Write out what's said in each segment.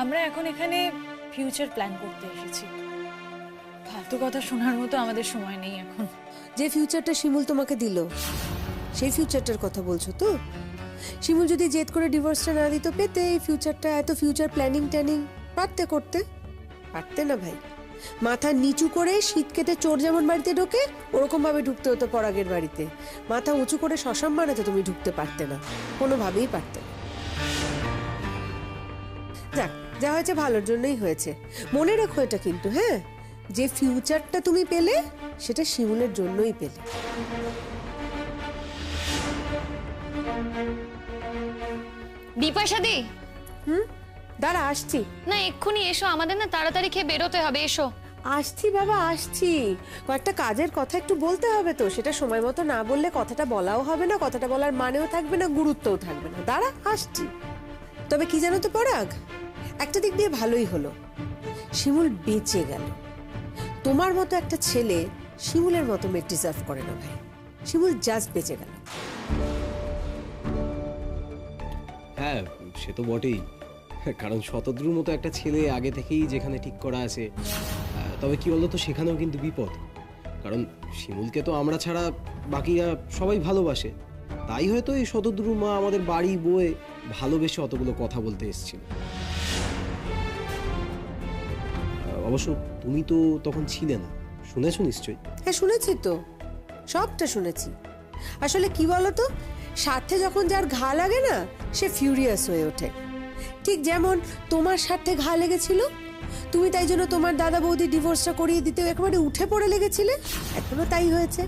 আমরা এখন এখানে ফিউচার প্ল্যান করতে এসেছি। ফালতু কথা শোনার মতো আমাদের সময় নেই এখন। যে ফিউচারটা শিমুল তোমাকে দিল সেই ফিউচারটার কথা বলছো তো? শিমুল যদি জেদ করে ডিভোর্সটা না দিত পেতে এই ফিউচারটা, এত ফিউচার প্ল্যানিং ট্যানিং করতে পারতে না ভাই। মাথা নিচু করে শীত কেটে চোর যেমন বাড়িতে ঢোকে ওরকম ভাবে ঢুকতে হতো পরাগের বাড়িতে। মাথা উঁচু করে শ্মশান বানাতে তুমি ঢুকতে পারতে না, কোনোভাবেই পারতে না। যাক, যা হয়েছে ভালোর জন্যই হয়েছে। মনে রেখো এটা কিন্তু, হ্যাঁ, যে ফিউচারটা তুমি পেলে সেটা শিমুলের জন্যই পেলে। বিপাশা দি, দাঁড়া আসছি। না এক্ষুনি এসো, আমাদের না তাড়াতাড়ি খেয়ে বেরোতে হবে, এসো। আসছি বাবা আসছি, কয়েকটা কাজের কথা একটু বলতে হবে তো, সেটা সময় মতো না বললে কথাটা বলাও হবে না, কথাটা বলার মানেও থাকবে না, গুরুত্বও থাকবে না। দাঁড়া আসছি। তবে কি জানো তো পরাগ, একটা দিক দিয়ে ভালোই হলো, শিমুল বেঁচে গেল। তোমার মতো একটা ছেলে শিমুলের মতো মেয়ে ডিজার্ভ করে না ভাই। শিমুল জাস্ট বেঁচে গেল। হ্যাঁ, সে তো বটেই, কারণ শতদ্রুর মতো একটা ছেলে আগে থেকেই যেখানে ঠিক করা আছে। তবে কি বলতো, সেখানেও কিন্তু বিপদ, কারণ শিমুলকে তো আমরা ছাড়া বাকিরা সবাই ভালোবাসে। তাই হয়তো এই শতদ্রু মা আমাদের বাড়ি বয়ে ভালোবেসে অতগুলো কথা বলতে এসেছিল। অবশ্য তুমি তো তখন ছিলে না, শুনেছো নিশ্চয়ই? হ্যাঁ শুনেছি তো, সবটা শুনেছি। আসলে কি বলতো, স্বার্থে যখন যার ঘা লাগে না সে ফিউরিয়াস হয়ে ওঠে। ঠিক যেমন তোমার স্বার্থে ঘা লেগেছিল, তুমি তাই জন্য তোমার দাদা বৌদি ডিভোর্সটা করিয়ে দিতে একেবারে উঠে পড়ে লেগেছিলে। এখনো তাই হয়েছে।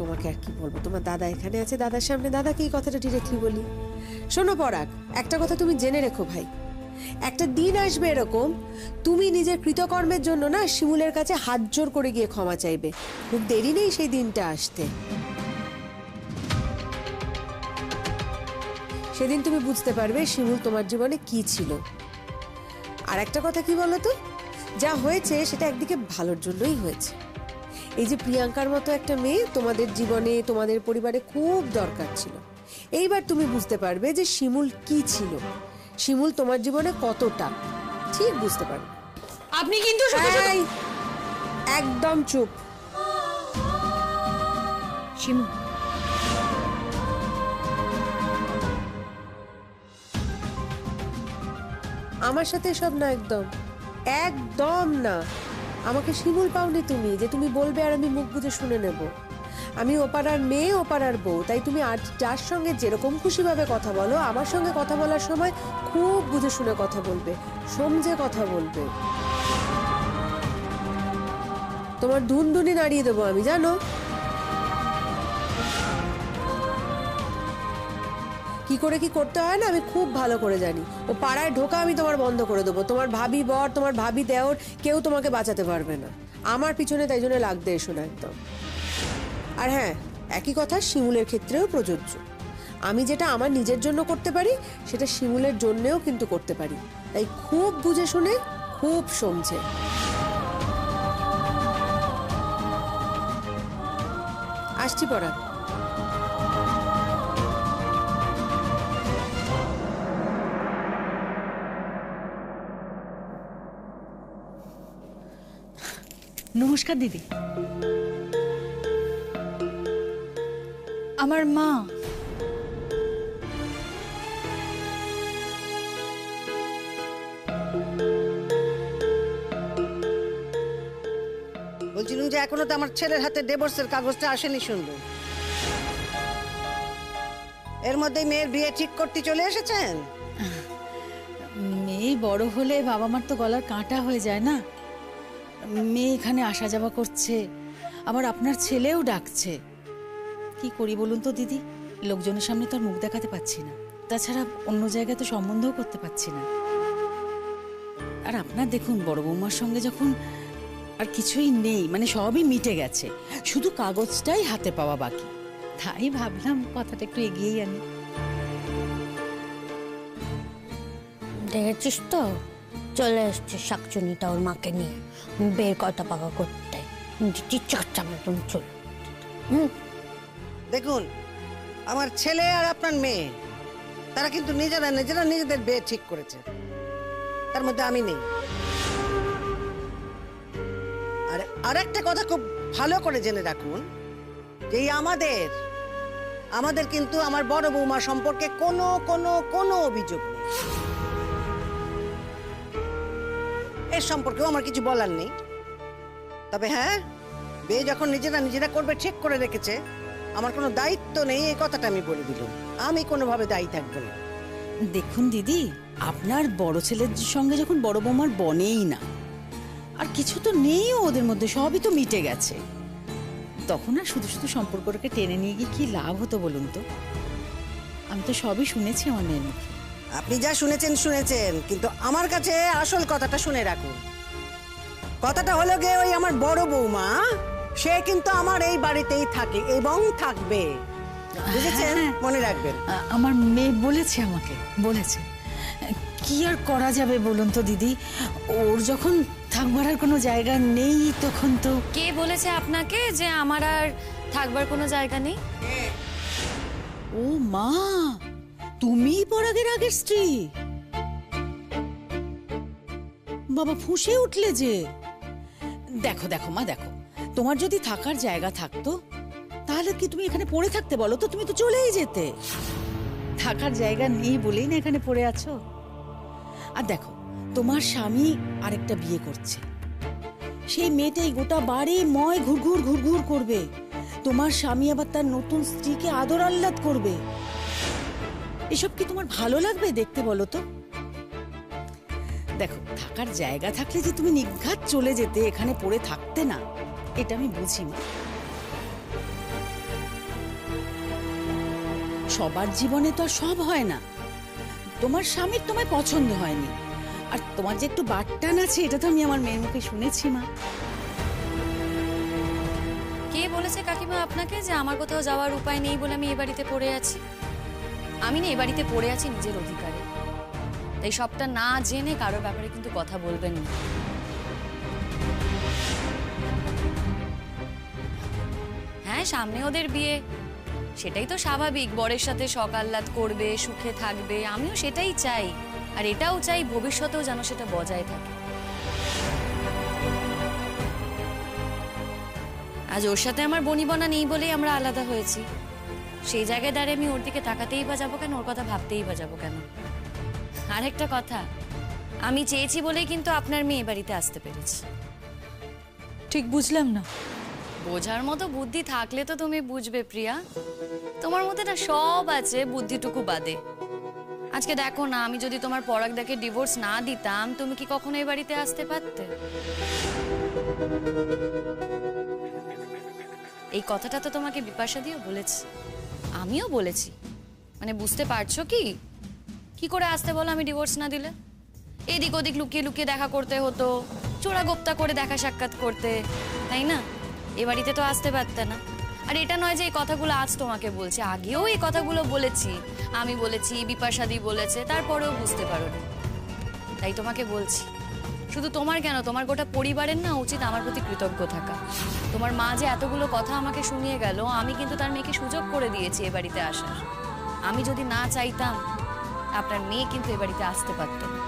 তোমাকে আর কি বলবো, তোমার দাদা এখানে আছে, দাদার সামনে দাদাকে এই কথাটা ডিরেক্টলি বলি। শোনো পরাগ, একটা কথা তুমি জেনে রেখো ভাই, একটা দিন আসবে এরকম তুমি নিজের কৃতকর্মের জন্য না শিমুলের কাছে হাত জোর করে গিয়ে ক্ষমা চাইবে। খুব দেরি নেই সেই দিনটা আসতে। সেদিন তুমি বুঝতে পারবে শিমুল তোমার জীবনে কি ছিল। আর একটা কথা কি বলতো, যা হয়েছে সেটা একদিকে ভালোর জন্যই হয়েছে। এই যে প্রিয়াঙ্কার মতো একটা মেয়ে তোমাদের জীবনে, তোমাদের পরিবারে খুব দরকার ছিল। এইবার তুমি বুঝতে পারবে যে শিমুল কি ছিল, শিমুল তোমার জীবনে কতটা, ঠিক বুঝতে পারবে। আপনি কিন্তু এই, একদম চুপ। শিমু, আমার সাথে সব না, একদম একদম না। আমাকে শিমুল পাওনি তুমি যে তুমি বলবে আর আমি মুখ বুজে শুনে নেব। আমি ওপাড়ার মেয়ে, ওপাড়ার বউ, তাই তুমি আর যার সঙ্গে যেরকম খুশিভাবে কথা বলো, আমার সঙ্গে কথা বলার সময় খুব বুঝে শুনে কথা বলবে, সমঝে কথা বলবে। তোমার ধুনধুনি নাড়িয়ে দেবো আমি, জানো। কি করে কি করতে হয় না আমি খুব ভালো করে জানি। ও পাড়ায় ঢোকা আমি তোমার বন্ধ করে দেবো। তোমার ভাবি বর, তোমার ভাবি দেওর, কেউ তোমাকে বাঁচাতে পারবে না। আমার পিছনে তাই জন্য লাগতে এসো না একদম। আর হ্যাঁ, একই কথা শিমুলের ক্ষেত্রেও প্রযোজ্য। আমি যেটা আমার নিজের জন্য করতে পারি সেটা শিমুলের জন্যেও কিন্তু করতে পারি। তাই খুব বুঝে শুনে, খুব সমঝে। আসছি পড়া। নমস্কার দিদি। আমার মা। বলছিলাম যে এখনো তো আমার ছেলের হাতে ডিভোর্সের কাগজটা আসেনি, শুনবো। এর মধ্যে মেয়ের বিয়ে ঠিক করতে চলে এসেছেন? মেয়ে বড় হলে বাবা মার তো গলার কাঁটা হয়ে যায় না। মেয়ে এখানে আসা যাওয়া করছে, আবার আপনার ছেলেও ডাকছে। কি করি বলুন তো দিদি, লোকজনের সামনে তো আর মুখ দেখাতে পাচ্ছি না, তাছাড়া অন্য জায়গায় তো সম্বন্ধও করতে পারছি না। আর আপনার দেখুন, বড় বৌমার সঙ্গে যখন আর কিছুই নেই, মানে সবই মিটে গেছে, শুধু কাগজটাই হাতে পাওয়া বাকি, তাই ভাবলাম কথাটা একটু এগিয়েই আনি। দেখেছিস তো, চলে এসছে শাকচুনিটা ওর মাকে নিয়ে বের কথা পাকা করতে। একদম চল। দেখুন, আমার ছেলে আর আপনার মেয়ে, তারা কিন্তু নিজেরা নিজেদের বিয়ে ঠিক করেছে। তার মধ্যে আমি নেই। আর আরেকটা কথা খুব ভালো করে জেনে রাখুন, যে এই আমাদের কিন্তু আমার বড় বৌমা সম্পর্কে কোনো অভিযোগ নেই। এর সম্পর্কেও আমার কিছু বলার নেই। তবে হ্যাঁ, বিয়ে যখন নিজেরা করবে ঠিক করে রেখেছে, আমার কোনো দায়িত্ব নেই, এই কথাটা আমি বলে দিলাম। আমি কোনোভাবে দায়ী থাকবো না। দেখুন দিদি, আপনার বড় ছেলের সঙ্গে যখন বড় বৌমার বনেই না, আর কিছু তো নেইও ওদের মধ্যে, সবই তো মিটে গেছে, তখন আর শুধু শুধু সম্পর্কটাকে টেনে নিয়ে গিয়ে কি লাভ হতো বলুন তো? আমি তো সবই শুনেছি আমার মেয়ের মুখে। আপনি যা শুনেছেন, কিন্তু আমার কাছে আসল কথাটা শুনে রাখুন। কথাটা হলো গিয়ে, ওই আমার বড় বৌমা, সে কিন্তু আমার এই বাড়িতেই থাকে এবং থাকবে, বুঝেছেন? মনে রাখবেন। আমার মেয়ে বলেছে, আমাকে বলেছে। কি আর করা যাবে বলুন তো দিদি, ওর যখন থাকবার আর কোনো জায়গা নেই, তখন তো। কে বলেছে আপনাকে যে আমার আর থাকবার কোনো জায়গা নেই? ও মা, তুমিই পরাগের আগের স্ত্রী? বাবা, ফুঁসে উঠলে যে। দেখো দেখো মা, দেখো, তোমার যদি থাকার জায়গা থাকতো, তাহলে কি তুমি এখানে পড়ে থাকতে বলো তো? তুমি তো চলেই যেতে। থাকার জায়গা নেই বলেই না এখানে পড়ে আছো। আর দেখো, তোমার স্বামী আরেকটা বিয়ে করছে, সেই মেয়েটাই গোটা বাড়ি ময় ঘুরঘুর করবে। তোমার স্বামী আবার তার নতুন স্ত্রীকে আদর আহ্লাদ করবে। এসব কি তোমার ভালো লাগবে দেখতে বলো তো? দেখো, থাকার জায়গা থাকলে যে তুমি নির্ঘাত চলে যেতে, এখানে পড়ে থাকতে না, এটা আমি বুঝি মা। সবার জীবনে তো আর সব হয় না। তোমার স্বামীর তোমায় পছন্দ হয়নি, আর তোমার যে একটু বাটটান আছে, এটা তো আমি আমার মেয়ের মুখে শুনেছি মা। কে বলেছে কাকিমা আপনাকে যে আমার কোথাও যাওয়ার উপায় নেই বলে আমি এ বাড়িতে পড়ে আছি? আমি না এ বাড়িতে পড়ে আছি নিজের অধিকারে, তাই সবটা না জেনে কারোর ব্যাপারে কিন্তু কথা বলবেন না। হ্যাঁ, সামনে ওদের বিয়ে, সেটাই তো স্বাভাবিক। বরের সাথে শখ আহ্লাদ করবে, সুখে থাকবে, আমিও সেটাই চাই। আর এটাও চাই ভবিষ্যতেও যেন সেটা বজায় থাকে। আজ ওর সাথে আমার বনিবনা নেই বলেই আমরা আলাদা হয়েছি। সেই জায়গায় দাঁড়িয়ে আমি ওর দিকে তাকাতেই বা যাবো কেন, ওর কথা ভাবতেই বা যাবো কেন? আরেকটা কথা, আমি চেয়েছি বলেই কিন্তু আপনার মেয়ে বাড়িতে আসতে পেরেছি। ঠিক বুঝলাম না। বোঝার মতো বুদ্ধি থাকলে তো তুমি বুঝবে প্রিয়া। তোমার মধ্যে না সব আছে, বুদ্ধিটুকু বাদে। আজকে দেখো না, আমি যদি তোমার পরাগদাকে ডিভোর্স না দিতাম, তুমি কি কখনো এই বাড়িতে আসতে পারতে? এই কথাটা তো তোমাকে বিপাশা দিও বলেছি, আমিও বলেছি। মানে বুঝতে পারছো কি কি করে আসতে বলো আমি ডিভোর্স না দিলে? এদিক ওদিক লুকিয়ে লুকিয়ে দেখা করতে হতো, চোরা গোপ্তা করে দেখা সাক্ষাৎ করতে, তাই না? এ বাড়িতে তো আসতে পারতে না। আর এটা নয় যে এই কথাগুলো আজ তোমাকে বলছি, আগেও এই কথাগুলো বলেছি। আমি বলেছি, বিপাশাদি বলেছে, তারপরেও বুঝতে পারোনি। তাই তোমাকে বলছি, শুধু তোমার কেন, তোমার গোটা পরিবারের না উচিত আমার প্রতি কৃতজ্ঞ থাকা। তোমার মা যে এতগুলো কথা আমাকে শুনিয়ে গেল, আমি কিন্তু তার মেয়েকে সুযোগ করে দিয়েছি এ বাড়িতে আসার। আমি যদি না চাইতাম, আপনার মেয়ে কিন্তু এ বাড়িতে আসতে পারত না।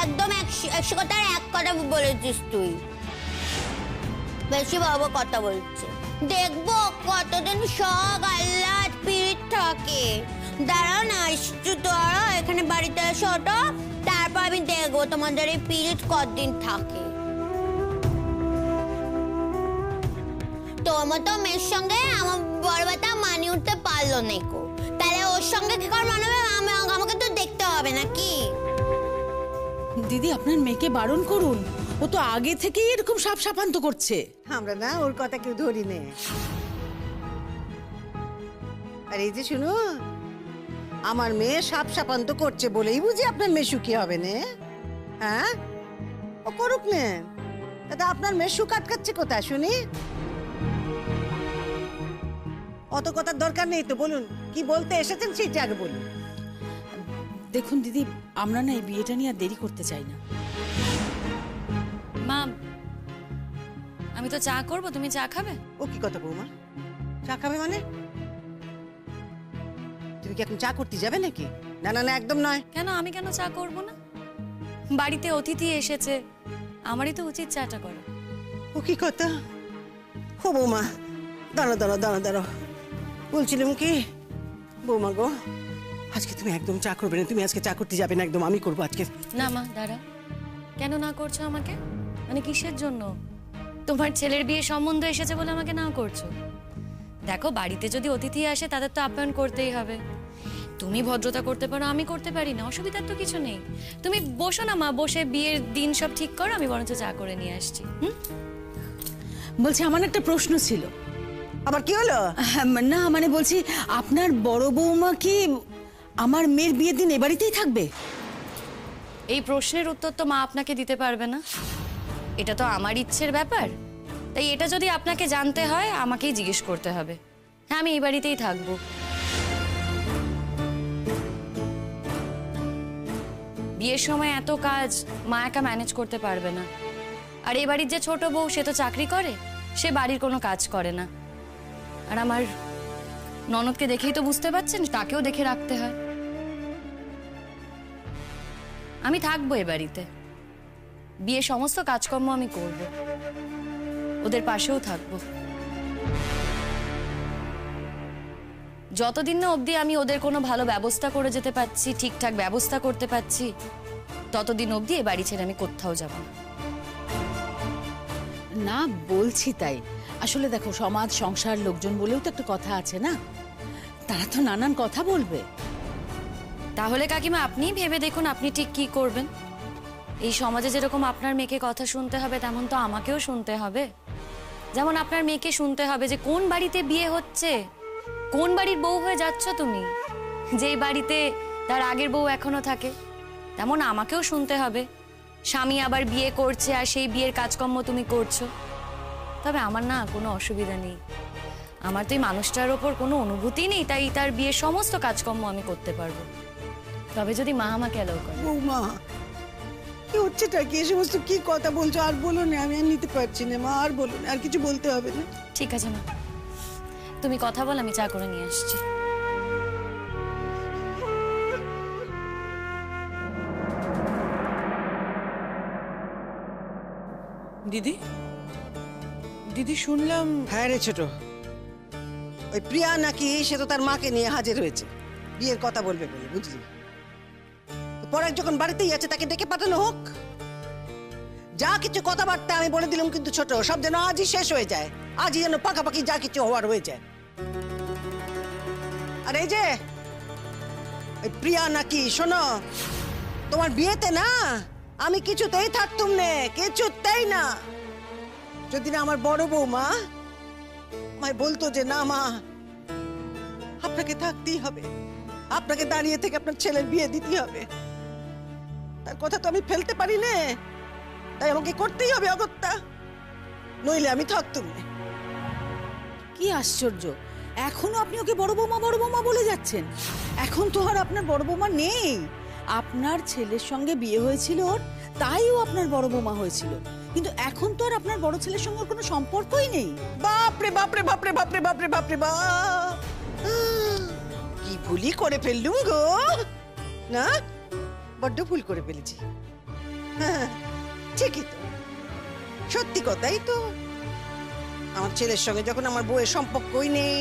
একদম 100 কথার এক কথা বলেছিস তুই। বেশি বাবা কথা বলছে। দেখবো কতদিন শখ আহ্লাদ পিরিত থাকে। দাঁড়াও না, একটু তোরা এখানে বাড়িতে এসো তো, তারপর আমি দেখবো তোমাদের এই পিরিত কতদিন থাকে। তোর মতো মেয়ের সঙ্গে আমার বড় বেটা মানিয়ে উঠতে পারলো না, তাহলে ওর সঙ্গে কি করে মানাবে? আমাকে তো দেখতে হবে নাকি? দিদি, আপনার মেয়েকে বারণ করুন, ও তো আগে থেকেই এরকম সাপ সাপান্ত করছে। আমরা না ওর কথা কেউ ধরি নে। আর এই যে শুনো, আমার মেয়ে সাপ সাপান্ত করছে বলেই বুঝি আপনার মেয়ে সুখী হবে না? হ্যাঁ, ও করুক না, তাতে আপনার মেয়ে সুখ আটকাচ্ছে কোথায় শুনি? অত কথার দরকার নেই তো, বলুন কি বলতে এসেছেন সেটা আগে বলুন। দেখুন দিদি, আমরা না এই বিয়েটা নিয়ে আর দেরি করতে চাই না। মা, আমি তো চা করব, তুমি চা খাবে? ও কি কথা বৌমা, চা খাবে মানে? তুমি কি এখন চা করতে যাবে নাকি? না না না, একদম নয়। কেন, আমি কেন চা করব না? বাড়িতে অতিথি এসেছে, আমারই তো উচিত চাটা করা। ও কি কথা? ও বৌমা, দাঁড়ো দাঁড়ো দাঁড়ো দাঁড়ো, বলছিলাম কি বৌমা গো, আজকে তুমি একদম চা করবে না, তুমি আজকে চা করতে যাবে না একদম, আমি করবো আজকে। না মা, দাঁড়া, কেন না করছো আমাকে? মানে কিসের জন্য? তোমার ছেলের বিয়ে সম্বন্ধ এসেছে বলে আমাকে না করছো? দেখো, বাড়িতে যদি অতিথি আসে তাদের তো আপ্যায়ন করতেই হবে। তুমি ভদ্রতা করতে পারো, আমি করতে পারি না, অসুবিধার তো কিছু নেই। তুমি বসো না মা, বসে বিয়ের দিন সব ঠিক করো, আমি বরঞ্চ চা করে নিয়ে আসছি। বলছি, আমার একটা প্রশ্ন ছিল। আবার কি হলো? না মানে বলছি, আপনার বড় বৌমা কি আমার মেয়ের বিয়ের দিন এ বাড়িতেই থাকবে? এই প্রশ্নের উত্তর তো মা আপনাকে দিতে পারবে না, এটা তো আমার ইচ্ছের ব্যাপার। তাই এটা যদি আপনাকে জানতে হয় আমাকেই জিজ্ঞেস করতে হবে। হ্যাঁ, আমি এই বাড়িতেই থাকবো। বিয়ের সময় এত কাজ মা একা ম্যানেজ করতে পারবে না। আর এই বাড়ির যে ছোট বউ, সে তো চাকরি করে, সে বাড়ির কোনো কাজ করে না। আর আমার ননদকে দেখেই তো বুঝতে পারছেন, তাকেও দেখে রাখতে হয়। আমি থাকবো এ বাড়িতে, বিয়ের সমস্ত কাজকর্ম আমি করব, ওদের পাশেও থাকবো। যতদিন না অবধি আমি ওদের কোনো ভালো ব্যবস্থা করে যেতে পারছি, ঠিকঠাক ব্যবস্থা করতে পারছি, ততদিন অবধি এ বাড়ি ছেড়ে আমি কোথাও যাব না। না বলছি তাই, আসলে দেখো, সমাজ সংসার লোকজন বলেও তো একটা কথা আছে না, তারা তো নানান কথা বলবে। তাহলে কাকিমা আপনিই ভেবে দেখুন আপনি ঠিক কি করবেন। এই সমাজে যেরকম আপনার মেয়েকে কথা শুনতে হবে, তেমন তো আমাকেও শুনতে হবে। যেমন আপনার মেয়েকে শুনতে হবে যে কোন বাড়িতে বিয়ে হচ্ছে, কোন বাড়ির বউ হয়ে যাচ্ছ তুমি, যেই বাড়িতে তার আগের বউ এখনো থাকে। তেমন আমাকেও শুনতে হবে স্বামী আবার বিয়ে করছে আর সেই বিয়ের কাজকর্ম তুমি করছো। তবে আমার না কোনো অসুবিধা নেই, আমার তো এই মানুষটার ওপর কোনো অনুভূতি নেই, তাই তার বিয়ের সমস্ত কাজকর্ম আমি করতে পারবো, তবে যদি মা আমাকে অ্যালাউ করে। বৌমা, কি হচ্ছেটা কি? এ সমস্ত কি কথা বলছো? আর বলো না, আমি আর নিতে পারছি না মা, আর বলো না, আর কিছু বলতে হবে না। ঠিক আছে মা, তুমি কথা বল, আমি চা করে নিয়ে আসছি। দিদি, দিদি শুনলাম। হ্যাঁ রে ছোট, ওই প্রিয়া নাকি সে তো তার মাকে নিয়ে হাজির হয়েছে বিয়ের কথা বলবে বলে, বুঝলি? তো পরে যখন বাড়িতেই আছে তাকে ডেকে পাঠানো হোক। যা কিছু কথাবার্তা আমি বলে দিলাম কিন্তু ছোট, সব যেন আজই শেষ হয়ে যায়, আজই যেন পাকাপাকি যা কিছু হওয়ার হয়ে যায়। আর এই যে ওই প্রিয়া নাকি, শোনো, তোমার বিয়েতে না আমি কিছুতেই থাকতুম না, কিছুতেই না। যদি না আমার বড় বৌমা আমায় বলতো যে না মা, আপনাকে থাকতেই হবে, আপনাকে দাঁড়িয়ে থেকে আপনার ছেলের বিয়ে দিতে হবে, তার কথা তো আমি ফেলতে পারি না, তাই আমাকে করতেই হবে অগত্যা, নইলে আমি থাকতুম না। কি আশ্চর্য, এখনো আপনি ওকে বড় বৌমা বলে যাচ্ছেন? এখন তো আর আপনার বড় বৌমা নেই, আপনার ছেলের সঙ্গে বিয়ে হয়েছিল ওর, তাই ও আপনার বড় বৌমা হয়েছিল, কিন্তু এখন তো আর আপনার বড় ছেলের সঙ্গে কোনো সম্পর্কই নেই। বাপরে বাপরে বাপরে বাপরে বাপরে বাপরে বাপ, কি ভুলই করে ফেললুম গো, না বড্ড ভুল করে ফেলেছি। হ্যাঁ ঠিকই তো, সত্যি কথাই তো। আমার ছেলের সঙ্গে যখন আমার বউয়ের সম্পর্কই নেই,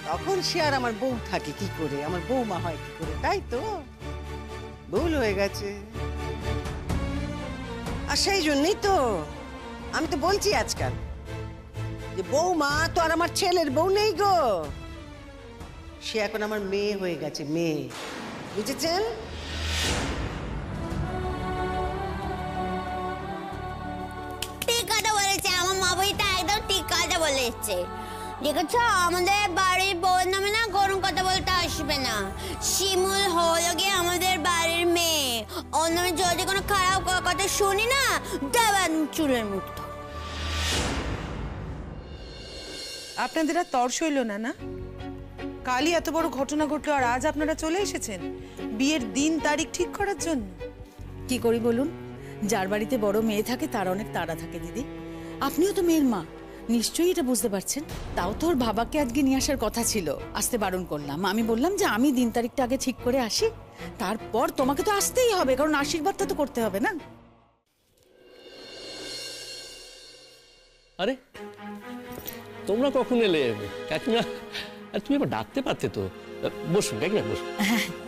তখন সে আর আমার বউ থাকে কি করে, আমার বৌমা হয় কি করে? তাই তো ভুল হয়ে গেছে। আর সেই জন্যই তো আমি তো বলছি আজকাল যে বৌমা তো আর আমার ছেলের বউ নেই গো, সে এখন আমার মেয়ে হয়ে গেছে, মেয়ে, বুঝেছেন? ঠিক কথা বলেছে আমার মা, বইটা একদম ঠিক কথা বলেছে। দেখেছ, আমাদের বাড়ির বউয়ের নামে না গরম কথা বলতে আসবে না। শিমুল হলো গিয়ে আমাদের বাড়ির মেয়ে, ওর নামে যদি কোনো খারাপ কথা শুনি না, দেবেন চুলের মুক্ত। আপনাদের আর তর সইল না, না? কালই এত বড় ঘটনা ঘটলো আর আজ আপনারা চলে এসেছেন বিয়ের দিন তারিখ ঠিক করার জন্য। কি করি বলুন, যার বাড়িতে বড় মেয়ে থাকে তার অনেক তাড়া থাকে দিদি। আপনিও তো মেয়ের মা, নিশ্চয়ই এটা বুঝতে পারছেন। তাও তো ওর বাবাকে আজকে নিয়ে আসার কথা ছিল, আসতে বারণ করলাম। আমি বললাম যে আমি দিন তারিখটা আগে ঠিক করে আসি, তারপর তোমাকে তো আসতেই হবে, কারণ আশীর্বাদটা তো করতে হবে না। আরে তোমরা কখন এলে কাকিমা? আর তুমি আবার ডাকতে পারতে তো। বসুন কাকিমা, বসুন।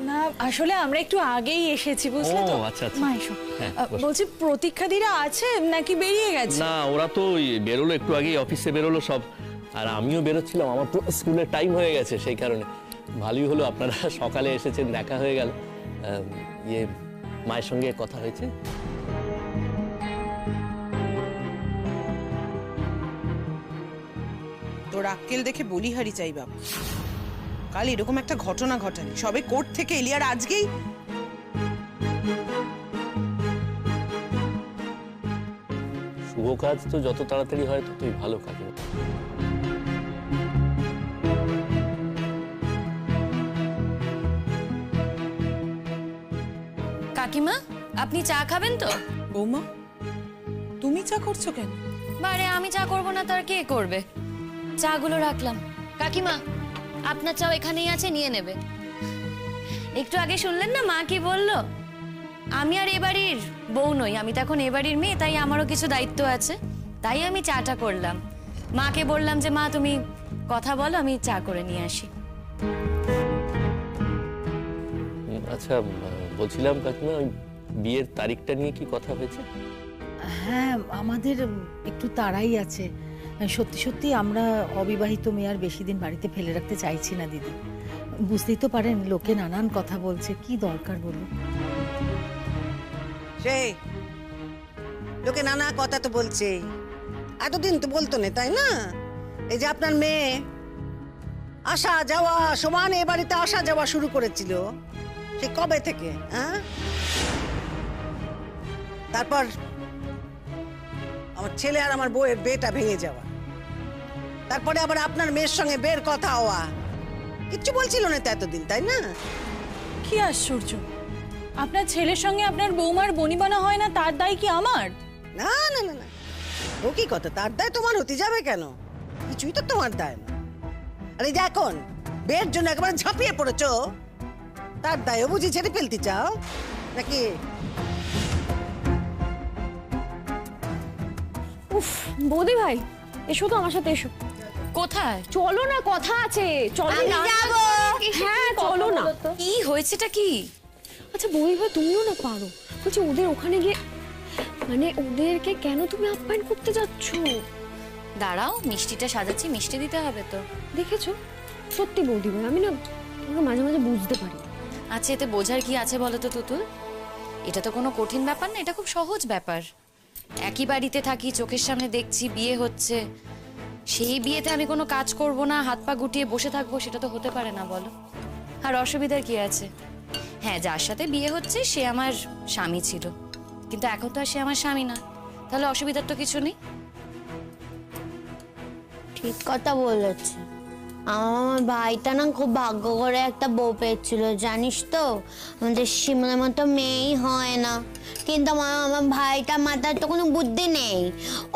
না আসলে আমরা একটু আগেই এসেছি, বুঝলে তো। ও, আচ্ছা, আচ্ছা। মা এসো। হ্যাঁ, বসো। বলছি প্রতীক্ষাদিরা আছে নাকি বেরিয়ে গেছে? না, ওরা তো ওই বেরোলো, একটু আগেই অফিসে বেরোলো সব। আর আমিও বেরোচ্ছিলাম, আমার তো স্কুলের টাইম হয়ে গেছে, সেই কারণে। ভালোই হলো আপনারা সকালে এসেছেন, দেখা হয়ে গেল। ইয়ে, মায়ের সঙ্গে কথা হয়েছে? তোর আক্কেল দেখে বলিহারি চাই বাবা। কাল এরকম একটা ঘটনা ঘটালি, সবে কোর্ট থেকে এলি, আর আজকেই শুভ কাজ তো যত তাড়াতাড়ি হয় ততই ভালো কাকিমা। কাকিমা, আপনি চা খাবেন তো? বৌমা তুমি চা করছো কেন? বারে, আমি চা করব না তার কে করবে? চাগুলো রাখলাম। কাকিমা, আপনার চাও এখানেই আছে, নিয়ে নেবে। একটু আগে শুনলেন না মা কি বললো? আমি আর এ বাড়ির বউ নই, আমি তো এখন এ বাড়ির মেয়ে, তাই আমারও কিছু দায়িত্ব আছে। তাই আমি চাটা করলাম। মাকে বললাম যে মা তুমি কথা বলো, আমি চা করে নিয়ে আসি। আচ্ছা, বলছিলাম কাকিমা, ওই বিয়ের তারিখটা নিয়ে কি কথা হয়েছে? হ্যাঁ, আমাদের একটু তাড়াই আছে। সত্যি সত্যি আমরা অবিবাহিত মেয়ে আর বেশি দিন বাড়িতে ফেলে রাখতে চাইছি না দিদি। বুঝতেই তো পারেন, লোকে নানান কথা বলছে, কি দরকার বলুন? সেই লোকে নানা কথা তো বলছে, এতদিন তো বলতো না, তাই না? এই যে আপনার মেয়ে আসা যাওয়া সমানে এ বাড়িতে আসা যাওয়া শুরু করেছিল, সে কবে থেকে? হ্যাঁ, তারপর আমার ছেলে আর আমার বউয়ের বিয়েটা ভেঙে যাওয়া, তারপরে আবার আপনার মেয়ের সঙ্গে বের কথা হওয়া, কিচ্ছু বলছিল না তো এতদিন, তাই না? কি আশ্চর্য! আপনার ছেলের সঙ্গে আপনার বৌমার বনিবনা হয় না, তার দায় কি আমার? না না না না, ও কি কথা? তার দায় তোমার হতে যাবে কেন? কিছুই তো তোমার দায় না। আরে যে এখন বিয়ের জন্য একেবারে ঝাঁপিয়ে পড়েছো, তার দায়ও বুঝি ছেড়ে ফেলতে চাও নাকি? উফ, বৌদি ভাই এসো তো আমার সাথে, এসো। কোথায়? চলো না, কথা আছে, চলো আমি না। যাবো। হ্যাঁ চলো না। কি হয়েছেটা কি? আচ্ছা বৌদি ভাই, তুমিও না পারো। বলছি ওদের ওখানে গিয়ে, মানে ওদেরকে কেন তুমি আপ্যায়ন করতে যাচ্ছ? দাঁড়াও, মিষ্টিটা সাজাচ্ছি, মিষ্টি দিতে হবে তো। দেখেছো, সত্যি বৌদি ভাই, আমি না তোমাকে মাঝে মাঝে বুঝতে পারি। আচ্ছা, এতে বোঝার কি আছে বলো তো তুতুল? এটা তো কোনো কঠিন ব্যাপার না, এটা খুব সহজ ব্যাপার। একই বাড়িতে থাকি, চোখের সামনে দেখছি বিয়ে হচ্ছে, সেই বিয়েতে আমি কোনো কাজ করব না, হাত পা গুটিয়ে বসে থাকবো, সেটা তো হতে পারে না বলো। আর অসুবিধার কি আছে? হ্যাঁ, যার সাথে বিয়ে হচ্ছে সে আমার স্বামী ছিল, কিন্তু এখন তো আর সে আমার স্বামী না, তাহলে অসুবিধার তো কিছু নেই। ঠিক কথা বলেছে। আমার ভাইটা না খুব ভাগ্য করে একটা বউ পেয়েছিল, জানিস তো? আমাদের শিমলার মতো মেয়েই হয় না, কিন্তু আমার ভাইটা মাথার তো কোনো বুদ্ধি নেই,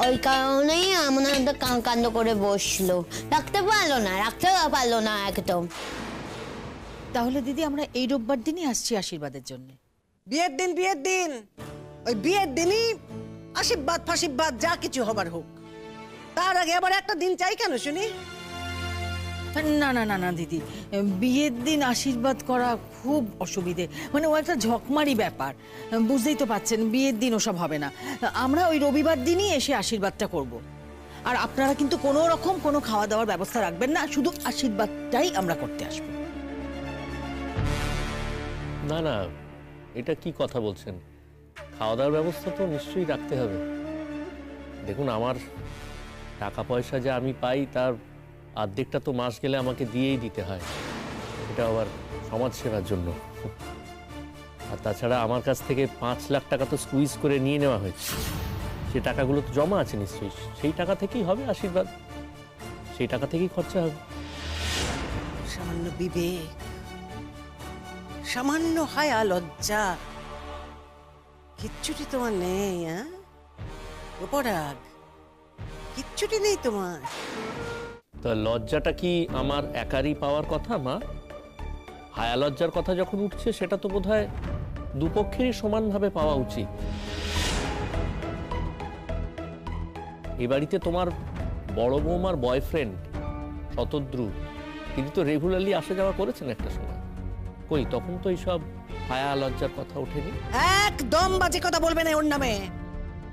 ওই কারণেই আমার কান্দ করে বসলো, রাখতে পারলো না একদম। তাহলে দিদি আমরা এই রোববার দিনই আসছি আশীর্বাদের জন্য। বিয়ের দিন ওই বিয়ের দিনই আশীর্বাদ ফাশীর্বাদ যা কিছু হবার হোক, তার আগে আবার একটা দিন চাই কেন শুনি? না না না না দিদি, বিয়ের দিন আশীর্বাদ করা খুব অসুবিধে, মানে ও একটা ঝকমারি ব্যাপার, বুঝতেই তো পাচ্ছেন। বিয়ের দিন ওসব হবে না, আমরা ওই রবিবার দিনই এসে আশীর্বাদটা করব। আর আপনারা কিন্তু কোনো রকম কোনো খাওয়া দাওয়ার ব্যবস্থা রাখবেন না, শুধু আশীর্বাদটাই আমরা করতে আসবো। না না, এটা কি কথা বলছেন? খাওয়া দাওয়ার ব্যবস্থা তো নিশ্চয়ই রাখতে হবে। দেখুন, আমার টাকা পয়সা যা আমি পাই তার অর্ধেকটা তো মাস গেলে আমাকে দিয়েই দিতে হয়, এটা আবার সমাজ সেবার জন্য। আর তাছাড়া আমার কাছ থেকে 5 লাখ টাকা তো স্কুইজ করে নিয়ে নেওয়া হয়েছে, সে টাকাগুলো তো জমা আছে নিশ্চয়ই, সেই টাকা থেকেই হবে আশীর্বাদ, সেই টাকা থেকেই খরচা হবে। সামান্য বিবেক, সামান্য হায়া লজ্জা কিচ্ছুটি তোমার নেই? হ্যাঁ, উপরাগ কিচ্ছুটি নেই তোমার। তা লজ্জাটা কি আমার একারই পাওয়ার কথা মা? হায়া লজ্জার কথা যখন উঠছে সেটা তো বোধহয় দুপক্ষেরই সমানভাবে পাওয়া উচিত। এ বাড়িতে তোমার বড় বৌমার বয়ফ্রেন্ড শতদ্রু, তিনি তো রেগুলারলি আসা যাওয়া করেছেন একটা সময়। কই তখন তো এইসব হায়া লজ্জার কথা ওঠেনি। একদম বাজে কথা বলবে না ওর নামে।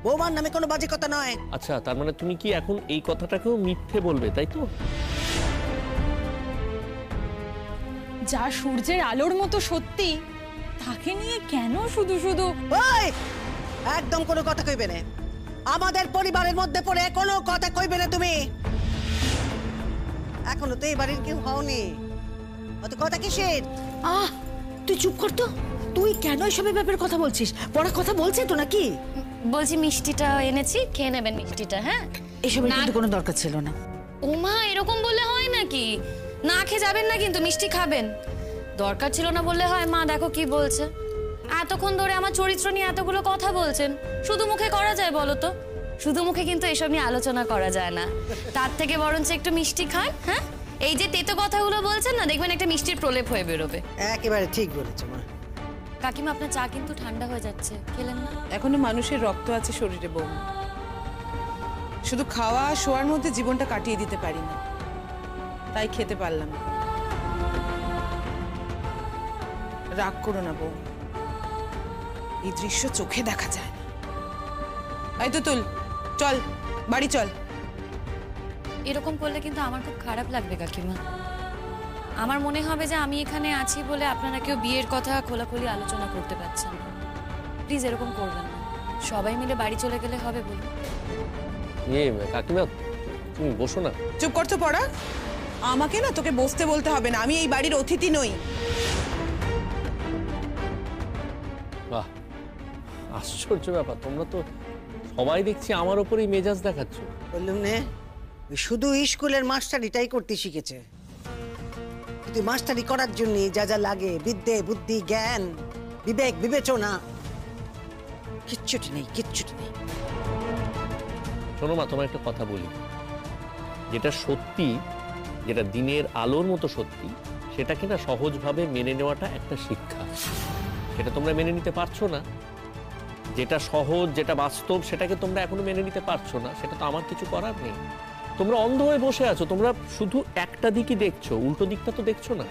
বৌমার নামে কোনো বাজে কথা নয়। আচ্ছা, তার মানে তুমি কি এখন এই কথাটাকেও মিথ্যে বলবে, তাই তো? যা সূর্যের আলোর মতো সত্যি, তাকে নিয়ে কেন শুধু শুধু? ওই একদম কোনো কথা কইবে না। আমাদের পরিবারের মধ্যে পড়ে কোনো কথা কইবে না তুমি। এখনো তো এই বাড়ির কেউ হওনি, অত কথা কিসের? আহ, তুই চুপ কর তো। তুই কেন এসবের ব্যাপারে কথা বলছিস? পড়া কথা বলছে তো নাকি? বলছি মিষ্টিটা এনেছি, খেয়ে নেবেন মিষ্টিটা। হ্যাঁ, এসবের না- কিন্তু কোনো দরকার ছিল না। ওমা, এরকম বললে হয় নাকি? না খেয়ে যাবেন না, কিন্তু মিষ্টি খাবেন। দরকার ছিল না বললে হয়? মা দেখো কি বলছে। এতক্ষণ ধরে আমার চরিত্র নিয়ে এতগুলো কথা বলছেন, শুধু মুখে করা যায় বলো তো? শুধু মুখে কিন্তু এসব নিয়ে আলোচনা করা যায় না। তার থেকে বরঞ্চ একটু মিষ্টি খান। হ্যাঁ, এই যে তেতো কথাগুলো বলছেন না, দেখবেন একটা মিষ্টির প্রলেপ হয়ে বেরোবে। একেবারে ঠিক বলেছো মা। কাকিমা, আপনার চা কিন্তু ঠান্ডা হয়ে যাচ্ছে, খেলেন না? এখনো মানুষের রক্ত আছে শরীরে বৌমা। শুধু খাওয়া আর শোয়ার মধ্যে জীবনটা কাটিয়ে দিতে পারি না, তাই খেতে পারলাম না। রাগ করো না বউ, এই দৃশ্য চোখে দেখা যায় না। এই তো তুল, চল বাড়ি চল। এরকম করলে কিন্তু আমার খুব খারাপ লাগবে কাকিমা। আমার মনে হবে যে আমি এখানে আছি বলে আপনারা কেউ বিয়ের কথা খোলাখুলি আলোচনা করতে পারছেন না। প্লিজ এরকম করবেন না। সবাই মিলে বাড়ি চলে গেলে হবে বলুন? কাকিমা, তুমি বসো না। চুপ করছো পড়া। আমাকে না তোকে বসতে বলতে হবে না, আমি এই বাড়ির অতিথি নই। বাহ, আশ্চর্য ব্যাপার, তোমরা তো সবাই দেখছি আমার ওপরেই মেজাজ দেখাচ্ছ। বললুম নে, ওই শুধু স্কুলের মাস্টারিটাই করতে শিখেছে। তুই মাস্টারি করার জন্য যা যা লাগে, বিদ্যে বুদ্ধি জ্ঞান বিবেক বিবেচনা, কিচ্ছুটি নেই, কিচ্ছুটি নেই। শোনো মা, তোমার একটা কথা বলি। যেটা সত্যি, যেটা দিনের আলোর মতো সত্যি, সেটাকে না সহজভাবে মেনে নেওয়াটা একটা শিক্ষা। সেটা তোমরা মেনে নিতে পারছো না। যেটা সহজ, যেটা বাস্তব, সেটাকে তোমরা এখনো মেনে নিতে পারছো না। সেটা তো আমার কিছু করার নেই। তোমরা অন্ধ হয়ে বসে আছো। তোমরা শুধু একটা দিকই দেখছো, উল্টো দিকটা তো দেখছো না।